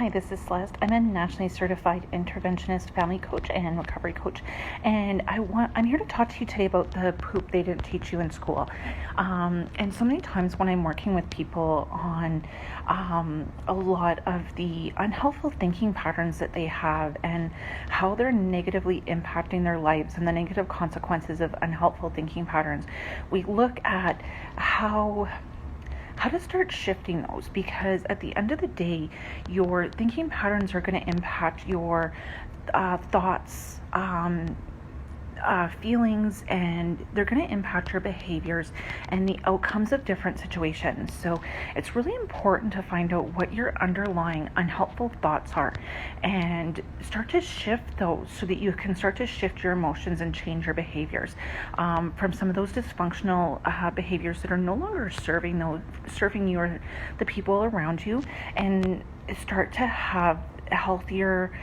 Hi, this is Celeste. I'm a nationally certified interventionist, family coach, and recovery coach, and I'm here to talk to you today about the poop they didn't teach you in school. And so many times when I'm working with people on a lot of the unhelpful thinking patterns that they have and how they're negatively impacting their lives and the negative consequences of unhelpful thinking patterns, we look at how to start shifting those, because at the end of the day, your thinking patterns are going to impact your thoughts, feelings, and they're going to impact your behaviors and the outcomes of different situations. So it's really important to find out what your underlying unhelpful thoughts are and start to shift those so that you can start to shift your emotions and change your behaviors from some of those dysfunctional behaviors that are no longer serving you or the people around you, and start to have healthier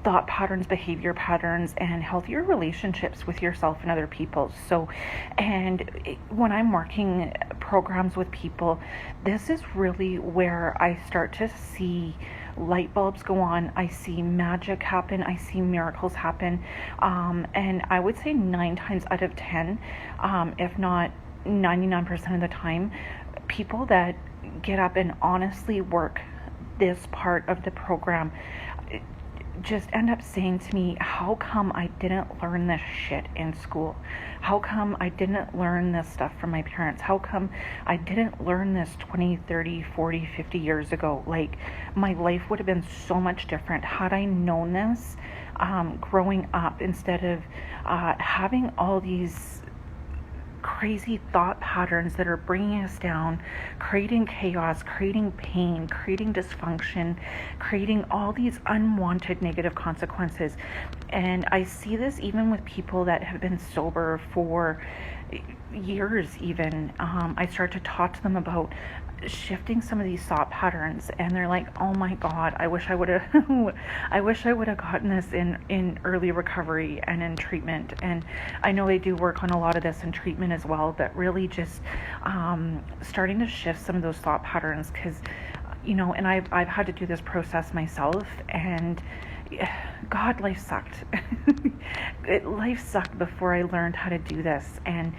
thought patterns, behavior patterns, and healthier relationships with yourself and other people. So, when I'm working programs with people, this is really where I start to see light bulbs go on. I see magic happen. I see miracles happen. And I would say 9 times out of 10, if not 99% of the time, people that get up and honestly work this part of the program just end up saying to me, how come I didn't learn this shit in school? How come I didn't learn this stuff from my parents? How come I didn't learn this 20, 30, 40, 50 years ago? Like, my life would have been so much different had I known this growing up, instead of having all these crazy thought patterns that are bringing us down, creating chaos, creating pain, creating dysfunction, creating all these unwanted negative consequences. And I see this even with people that have been sober for years even. I start to talk to them about shifting some of these thought patterns, and they're like, oh my god, I wish I would have I wish I would have gotten this in early recovery and in treatment. And I know they do work on a lot of this in treatment as well, but really just starting to shift some of those thought patterns, because and I've had to do this process myself, and God, life sucked. Life sucked before I learned how to do this. And,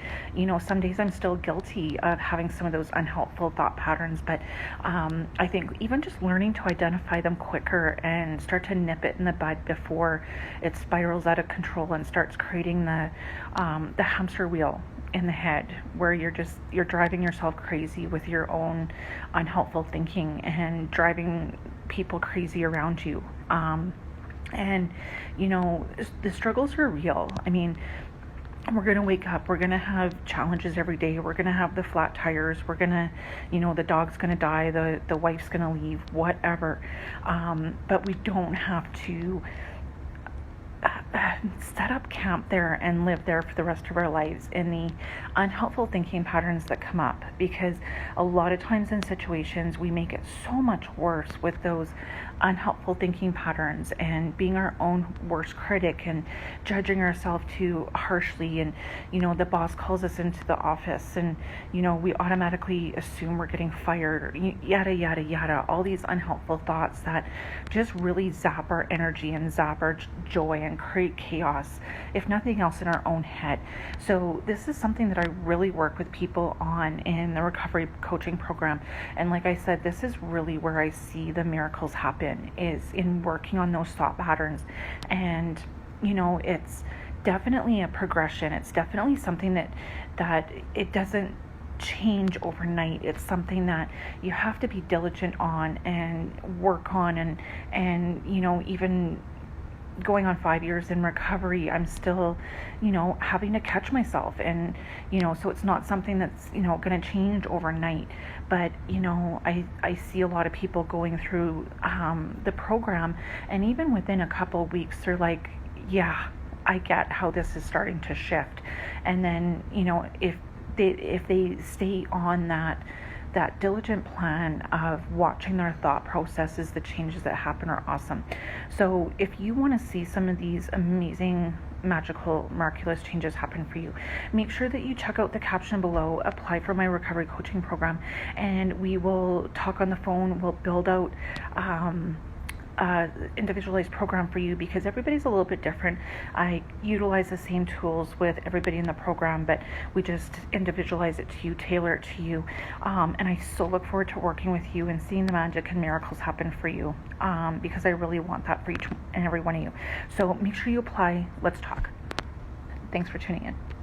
some days I'm still guilty of having some of those unhelpful thought patterns. But I think even just learning to identify them quicker and start to nip it in the bud before it spirals out of control and starts creating the hamster wheel in the head, where you're driving yourself crazy with your own unhelpful thinking and driving people crazy around you. And, the struggles are real. I mean, we're going to wake up, we're going to have challenges every day, we're going to have the flat tires, we're going to, the dog's going to die, the wife's going to leave, whatever. But we don't have to set up camp there and live there for the rest of our lives in the unhelpful thinking patterns that come up, because a lot of times in situations we make it so much worse with those unhelpful thinking patterns and being our own worst critic and judging ourselves too harshly. And the boss calls us into the office, and we automatically assume we're getting fired, yada yada yada, all these unhelpful thoughts that just really zap our energy and zap our joy and create chaos, if nothing else, in our own head. So this is something that I really work with people on in the recovery coaching program. And like I said, this is really where I see the miracles happen, is in working on those thought patterns. And it's definitely a progression. It's definitely something that it doesn't change overnight. It's something that you have to be diligent on and work on, and even going on 5 years in recovery, I'm still, having to catch myself. And, so it's not something that's, going to change overnight. But, I see a lot of people going through the program, and even within a couple of weeks, they're like, yeah, I get how this is starting to shift. And then, if they stay on that diligent plan of watching their thought processes, the changes that happen are awesome. So if you want to see some of these amazing magical, miraculous changes happen for you. Make sure that you check out the caption below, apply for my recovery coaching program, and we will talk on the phone. We'll build out individualized program for you, because everybody's a little bit different. I utilize the same tools with everybody in the program, but we just individualize it to you, tailor it to you, and I so look forward to working with you and seeing the magic and miracles happen for you, because I really want that for each and every one of you. So make sure you apply. Let's talk. Thanks for tuning in.